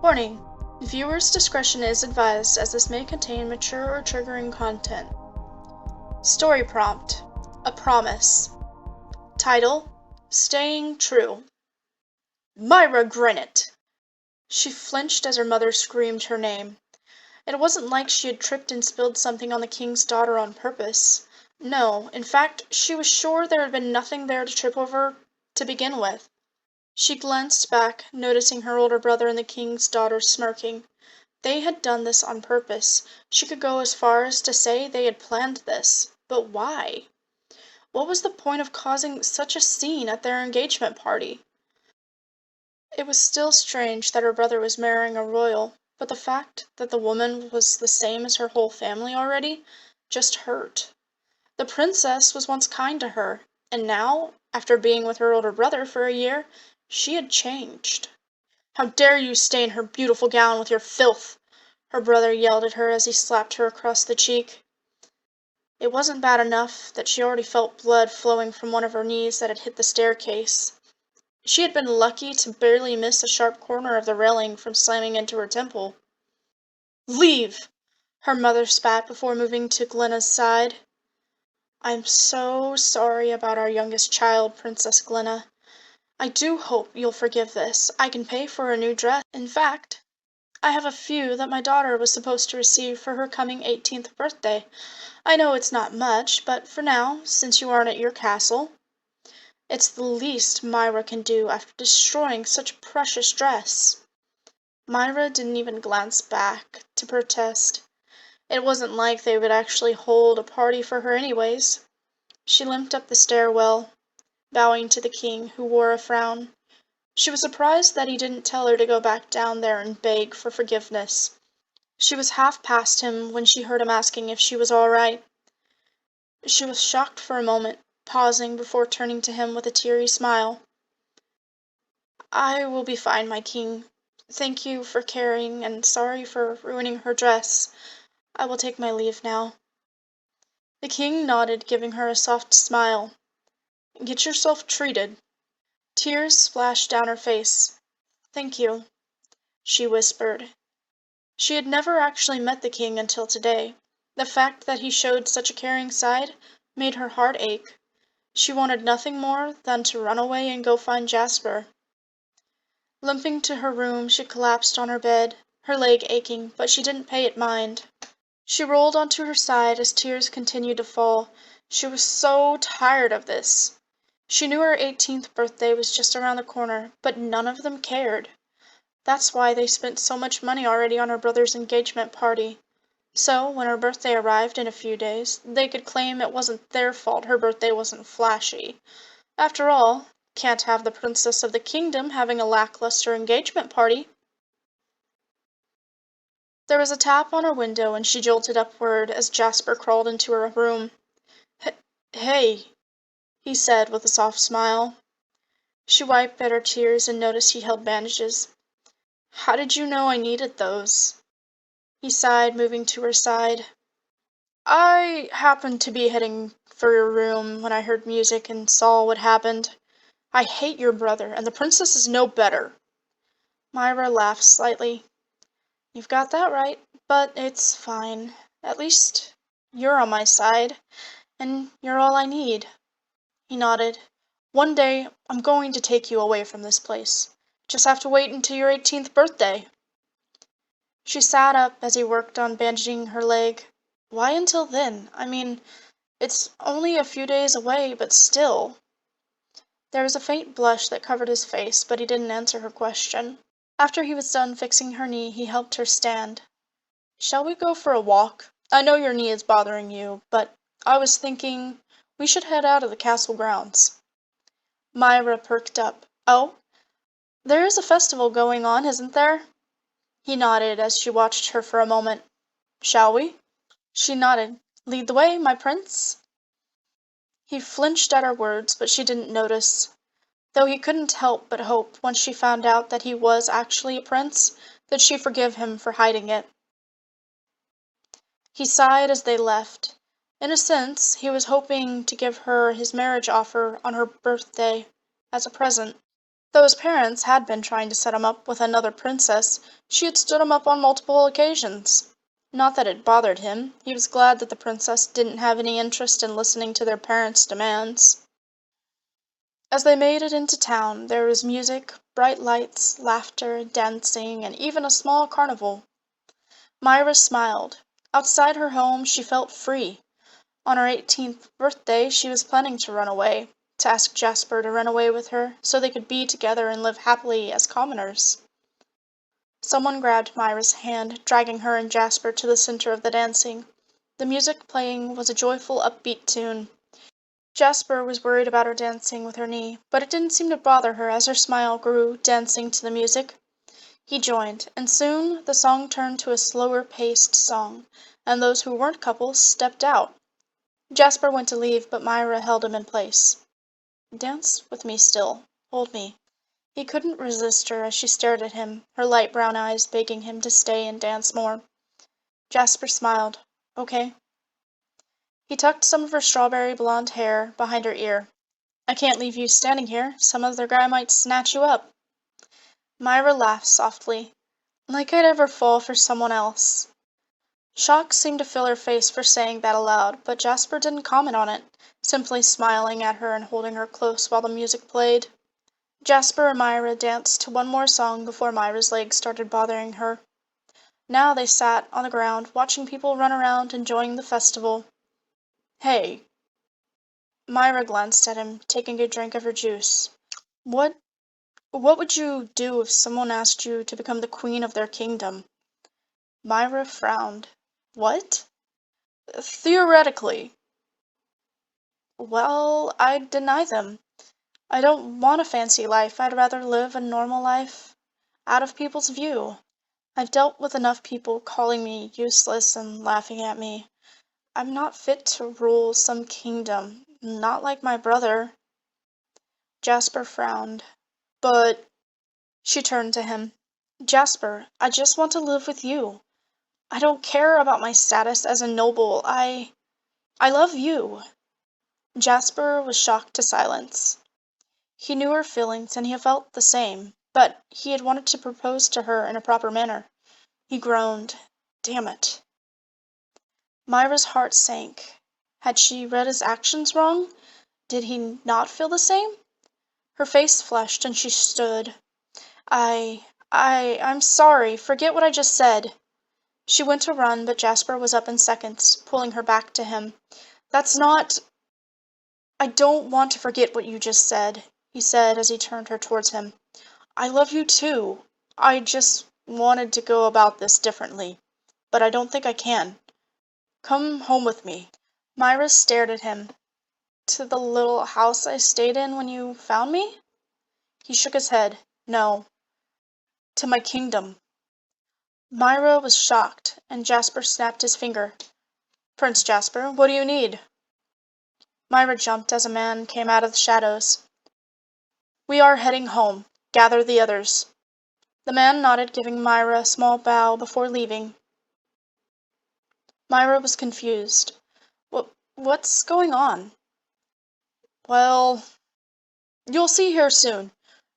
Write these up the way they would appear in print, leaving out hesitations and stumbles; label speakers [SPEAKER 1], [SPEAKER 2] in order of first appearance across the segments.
[SPEAKER 1] Warning: viewers' discretion is advised as this may contain mature or triggering content. Story prompt: A Promise. Title: Staying True. Myra Grinnet! She flinched as her mother screamed her name. It wasn't like she had tripped and spilled something on the king's daughter on purpose. No, in fact, she was sure there had been nothing there to trip over to begin with. She glanced back, noticing her older brother and the king's daughter smirking. They had done this on purpose. She could go as far as to say they had planned this. But why? What was the point of causing such a scene at their engagement party? It was still strange that her brother was marrying a royal, but the fact that the woman was the same as her whole family already just hurt. The princess was once kind to her, and now, after being with her older brother for a year, she had changed. "How dare you stain her beautiful gown with your filth!" her brother yelled at her as he slapped her across the cheek. It wasn't bad enough that she already felt blood flowing from one of her knees that had hit the staircase. She had been lucky to barely miss a sharp corner of the railing from slamming into her temple. "Leave!" her mother spat before moving to Glenna's side. "I'm so sorry about our youngest child, Princess Glenna. I do hope you'll forgive this. I can pay for a new dress. In fact, I have a few that my daughter was supposed to receive for her coming 18th birthday. I know it's not much, but for now, since you aren't at your castle, it's the least Myra can do after destroying such a precious dress." Myra didn't even glance back to protest. It wasn't like they would actually hold a party for her anyways. She limped up the stairwell, bowing to the king, who wore a frown. She was surprised that he didn't tell her to go back down there and beg for forgiveness. She was half past him when she heard him asking if she was all right. She was shocked for a moment, pausing before turning to him with a teary smile. "I will be fine, my king. Thank you for caring, and sorry for ruining her dress. I will take my leave now." The king nodded, giving her a soft smile. "Get yourself treated." Tears splashed down her face. "Thank you," she whispered. She had never actually met the king until today. The fact that he showed such a caring side made her heart ache. She wanted nothing more than to run away and go find Jasper. Limping to her room, she collapsed on her bed, her leg aching, but she didn't pay it mind. She rolled onto her side as tears continued to fall. She was so tired of this. She knew her 18th birthday was just around the corner, but none of them cared. That's why they spent so much money already on her brother's engagement party. So, when her birthday arrived in a few days, they could claim it wasn't their fault her birthday wasn't flashy. After all, can't have the princess of the kingdom having a lackluster engagement party. There was a tap on her window and she jolted upward as Jasper crawled into her room. Hey, he said with a soft smile. She wiped at her tears and noticed he held bandages. "How did you know I needed those?" He sighed, moving to her side. "I happened to be heading for your room when I heard music and saw what happened. I hate your brother, and the princess is no better." Myra laughed slightly. "You've got that right, but it's fine. At least you're on my side, and you're all I need." He nodded. "One day I'm going to take you away from this place. Just have to wait until your 18th birthday." She sat up as he worked on bandaging her leg. "Why until then? I mean, it's only a few days away, but still." There was a faint blush that covered his face, but he didn't answer her question. After he was done fixing her knee, he helped her stand. "Shall we go for a walk? I know your knee is bothering you, but I was thinking we should head out of the castle grounds." Myra perked up. "Oh, there is a festival going on, isn't there?" He nodded as she watched her for a moment. "Shall we?" She nodded. "Lead the way, my prince." He flinched at her words, but she didn't notice. Though he couldn't help but hope, once she found out that he was actually a prince, that she'd forgive him for hiding it. He sighed as they left. In a sense, he was hoping to give her his marriage offer on her birthday as a present. Though his parents had been trying to set him up with another princess, she had stood him up on multiple occasions. Not that it bothered him. He was glad that the princess didn't have any interest in listening to their parents' demands. As they made it into town, there was music, bright lights, laughter, dancing, and even a small carnival. Myra smiled. Outside her home, she felt free. On her 18th birthday, she was planning to run away, to ask Jasper to run away with her, so they could be together and live happily as commoners. Someone grabbed Myra's hand, dragging her and Jasper to the center of the dancing. The music playing was a joyful, upbeat tune. Jasper was worried about her dancing with her knee, but it didn't seem to bother her as her smile grew, dancing to the music. He joined, and soon the song turned to a slower-paced song, and those who weren't couples stepped out. Jasper went to leave, but Myra held him in place. "Dance with me still. Hold me." He couldn't resist her as she stared at him, her light brown eyes begging him to stay and dance more. Jasper smiled. "Okay." He tucked some of her strawberry blonde hair behind her ear. "I can't leave you standing here. Some other guy might snatch you up." Myra laughed softly. "Like I'd ever fall for someone else." Shock seemed to fill her face for saying that aloud, but Jasper didn't comment on it, simply smiling at her and holding her close while the music played. Jasper and Myra danced to one more song before Myra's legs started bothering her. Now they sat on the ground, watching people run around, enjoying the festival. "Hey." Myra glanced at him, taking a drink of her juice. What would you do if someone asked you to become the queen of their kingdom?" Myra frowned. "What?" "Theoretically." "Well, I'd deny them. I don't want a fancy life. I'd rather live a normal life, out of people's view. I've dealt with enough people calling me useless and laughing at me. I'm not fit to rule some kingdom, not like my brother." Jasper frowned. "But—" She turned to him. "Jasper, I just want to live with you. I don't care about my status as a noble. I love you." Jasper was shocked to silence. He knew her feelings, and he felt the same, but he had wanted to propose to her in a proper manner. He groaned. Damn it. Myra's heart sank. Had she read his actions wrong? Did he not feel the same? Her face flushed, and she stood. I'm sorry. Forget what I just said." She went to run, but Jasper was up in seconds, pulling her back to him. "That's not—" "I don't want to forget what you just said," he said as he turned her towards him. "I love you too. I just wanted to go about this differently, but I don't think I can. Come home with me." Myra stared at him. "To the little house I stayed in when you found me?" He shook his head. "No. To my kingdom." Myra was shocked, and Jasper snapped his finger. "Prince Jasper, what do you need?" Myra jumped as a man came out of the shadows. "We are heading home. Gather the others." The man nodded, giving Myra a small bow before leaving. Myra was confused. What's going on?" "Well, you'll see here soon.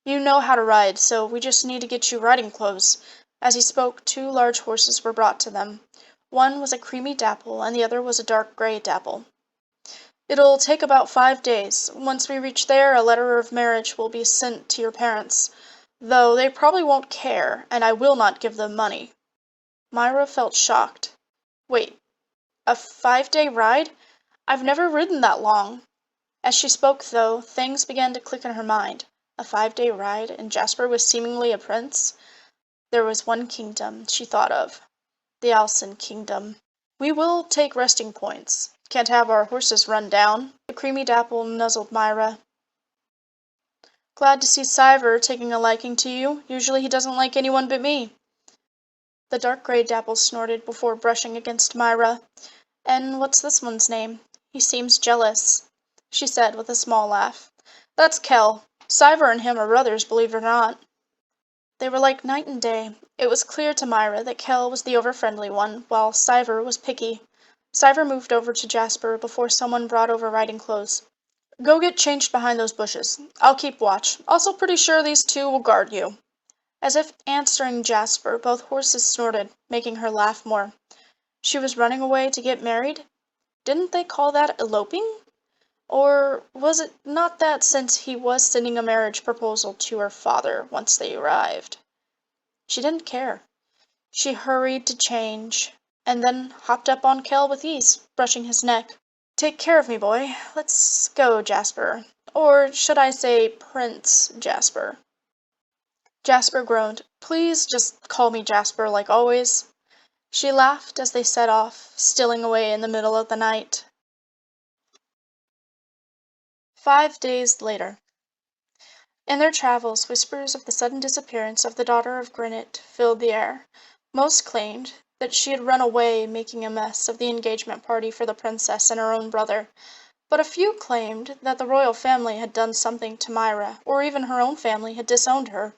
[SPEAKER 1] You know how to ride, so we just need to get you riding clothes." As he spoke, two large horses were brought to them. One was a creamy dapple, and the other was a dark gray dapple. "It'll take about 5 days. Once we reach there, a letter of marriage will be sent to your parents, though they probably won't care, and I will not give them money." Myra felt shocked. "Wait, a 5-day ride? I've never ridden that long." As she spoke, though, things began to click in her mind. A 5-day ride, and Jasper was seemingly a prince? There was one kingdom she thought of. The Alson kingdom. "We will take resting points. Can't have our horses run down." The creamy dapple nuzzled Myra. "Glad to see Syver taking a liking to you. Usually he doesn't like anyone but me." The dark gray dapple snorted before brushing against Myra. "And what's this one's name? He seems jealous," she said with a small laugh. "That's Kell. Syver and him are brothers, believe it or not." They were like night and day. It was clear to Myra that Kell was the over-friendly one, while Syver was picky. Syver moved over to Jasper before someone brought over riding clothes. Go get changed behind those bushes. I'll keep watch. Also pretty sure these two will guard you." As if answering Jasper, both horses snorted, making her laugh more. She was running away to get married? Didn't they call that eloping? Or was it not that, since he was sending a marriage proposal to her father once they arrived? She didn't care. She hurried to change, and then hopped up on Kel with ease, brushing his neck. "Take care of me, boy. Let's go, Jasper. Or should I say Prince Jasper?" Jasper groaned. "Please just call me Jasper, like always." She laughed as they set off, stealing away in the middle of the night. 5 days later. In their travels, whispers of the sudden disappearance of the daughter of Grinnet filled the air. Most claimed that she had run away, making a mess of the engagement party for the princess and her own brother, but a few claimed that the royal family had done something to Myra, or even her own family had disowned her.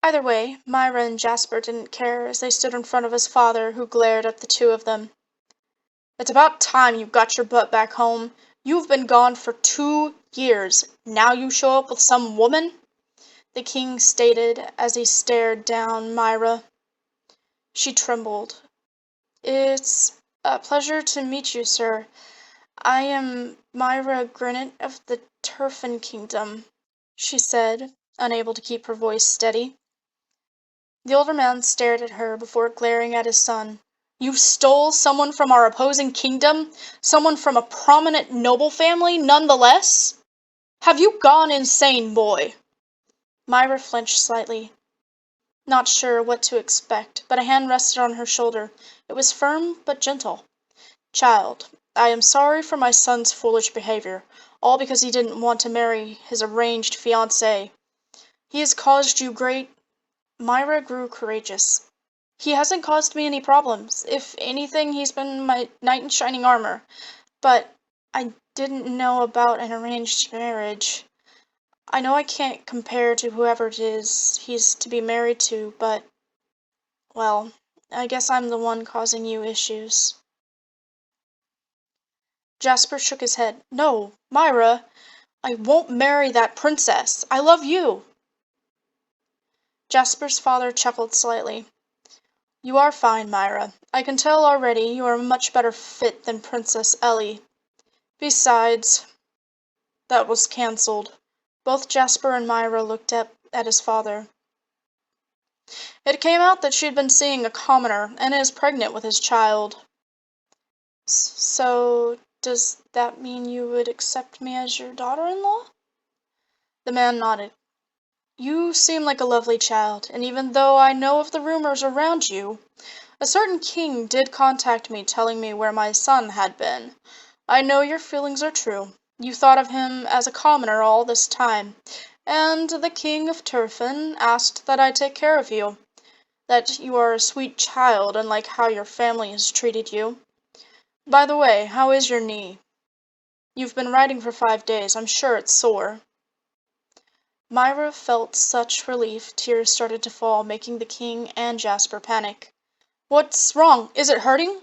[SPEAKER 1] Either way, Myra and Jasper didn't care as they stood in front of his father, who glared at the two of them. "It's about time you got your butt back home. You've been gone for 2 years. Now you show up with some woman?" the king stated as he stared down Myra. She trembled. "It's a pleasure to meet you, sir. I am Myra Grinnet of the Turfin Kingdom," she said, unable to keep her voice steady. The older man stared at her before glaring at his son. "You stole someone from our opposing kingdom? Someone from a prominent noble family, nonetheless? Have you gone insane, boy?" Myra flinched slightly, not sure what to expect, but a hand rested on her shoulder. It was firm but gentle. "Child, I am sorry for my son's foolish behavior, all because he didn't want to marry his arranged fiancée. He has caused you great—" Myra grew courageous. "He hasn't caused me any problems. If anything, he's been my knight in shining armor. But I didn't know about an arranged marriage. I know I can't compare to whoever it is he's to be married to, but, well, I guess I'm the one causing you issues." Jasper shook his head. "No, Myra, I won't marry that princess. I love you." Jasper's father chuckled slightly. "You are fine, Myra. I can tell already you are a much better fit than Princess Ellie. Besides—" That was cancelled. Both Jasper and Myra looked up at his father. "It came out that she'd been seeing a commoner, and is pregnant with his child." "So does that mean you would accept me as your daughter-in-law?" The man nodded. "You seem like a lovely child, and even though I know of the rumors around you, a certain king did contact me telling me where my son had been. I know your feelings are true. You thought of him as a commoner all this time, and the king of Turfin asked that I take care of you. That you are a sweet child and like how your family has treated you. By the way, how is your knee? You've been riding for 5 days. I'm sure it's sore." Myra felt such relief tears started to fall, making the king and Jasper panic. "What's wrong? Is it hurting?"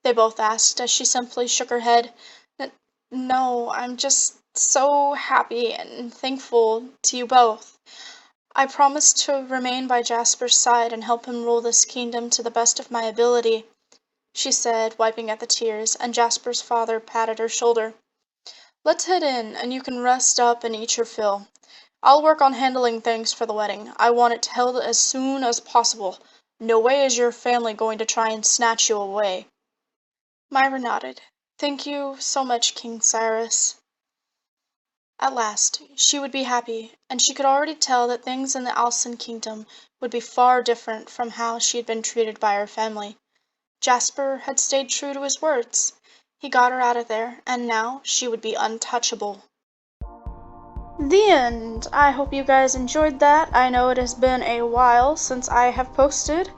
[SPEAKER 1] they both asked, as she simply shook her head. "No, I'm just so happy and thankful to you both. I promised to remain by Jasper's side and help him rule this kingdom to the best of my ability," she said, wiping at the tears, and Jasper's father patted her shoulder. "Let's head in, and you can rest up and eat your fill. I'll work on handling things for the wedding. I want it held as soon as possible. No way is your family going to try and snatch you away." Myra nodded. "Thank you so much, King Cyrus." At last, she would be happy, and she could already tell that things in the Alson kingdom would be far different from how she had been treated by her family. Jasper had stayed true to his words. He got her out of there, and now she would be untouchable. The end. I hope you guys enjoyed that. I know it has been a while since I have posted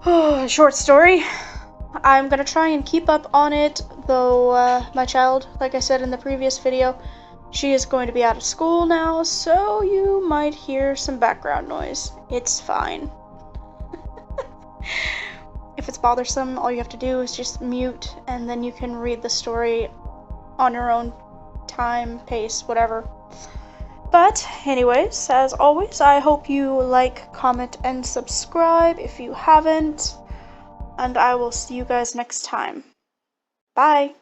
[SPEAKER 1] a short story. I'm gonna try and keep up on it, though my child, like I said in the previous video, she is going to be out of school now, so you might hear some background noise. It's fine. If it's bothersome, all you have to do is just mute, and then you can read the story on your own time, pace, whatever. But anyways, as always, I hope you like, comment, and subscribe if you haven't, and I will see you guys next time. Bye!